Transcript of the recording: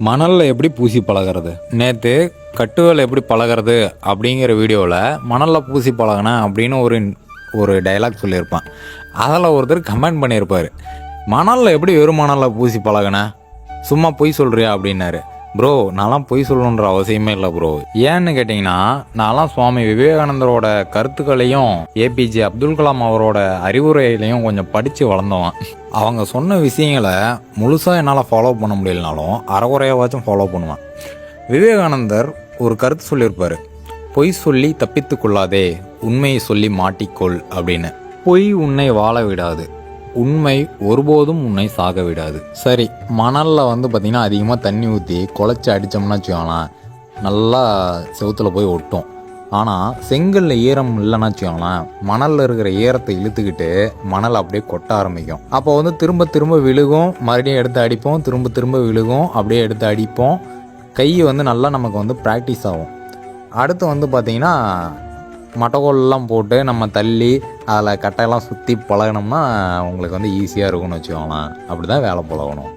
மணலில் எப்படி பூசி பழகிறது. நேற்று கட்டுவேல் எப்படி பழகிறது அப்படிங்கிற வீடியோவில் மணலில் பூசி பழகினேன் அப்படின்னு ஒரு டைலாக் சொல்லியிருப்பேன். அதில் ஒருத்தர் கமெண்ட் பண்ணியிருப்பார், மணலில் எப்படி வெறும் மணலில் பூசி பழகினேன், சும்மா பொய் சொல்கிறியா அப்படின்னாரு. ப்ரோ, நான்லாம் பொய் சொல்லணுன்ற அவசியமே இல்லை ப்ரோ. ஏன்னு கேட்டிங்கன்னா, நான்லாம் சுவாமி விவேகானந்தரோட கருத்துக்களையும் ஏபிஜே அப்துல் கலாம் அவரோட அறிவுரையிலையும் கொஞ்சம் படித்து வளர்ந்தவன். அவங்க சொன்ன விஷயங்களை முழுசாக என்னால் ஃபாலோ பண்ண முடியலனாலும் அறகுறையாவாச்சும் ஃபாலோ பண்ணுவேன். விவேகானந்தர் ஒரு கருத்து சொல்லியிருப்பார், பொய் சொல்லி தப்பித்து கொள்ளாதே, உண்மையை சொல்லி மாட்டிக்கொள் அப்படின்னு. பொய் உன்னை வாழ விடாது, உண்மை ஒருபோதும் உன்னை சாக விடாது. சரி, மணலில் பார்த்திங்கன்னா அதிகமாக தண்ணி ஊற்றி குழச்சி அடித்தோம்னா வச்சுக்கோங்களேன், நல்லா செவுத்தில் போய் ஒட்டும். ஆனால் செங்கலில் ஈரம் இல்லைன்னா வச்சுக்கோங்களேன், மணலில் இருக்கிற ஈரத்தை இழுத்துக்கிட்டு மணல் அப்படியே கொட்ட ஆரம்பிக்கும். அப்போ திரும்ப திரும்ப விழுகும், மறுபடியும் எடுத்து அடிப்போம், திரும்ப திரும்ப விழுகும், அப்படியே எடுத்து அடிப்போம். கை நல்லா நமக்கு ப்ராக்டிஸ் ஆகும். அடுத்து பார்த்திங்கன்னா மட்டக்கோல்லாம் போட்டு நம்ம தள்ளி அதில் கட்டையெல்லாம் சுற்றி பழகினோம்னா உங்களுக்கு ஈஸியாக இருக்கும்னு வச்சுக்கோங்களேன். அப்படி தான் வேலை பழகணும்.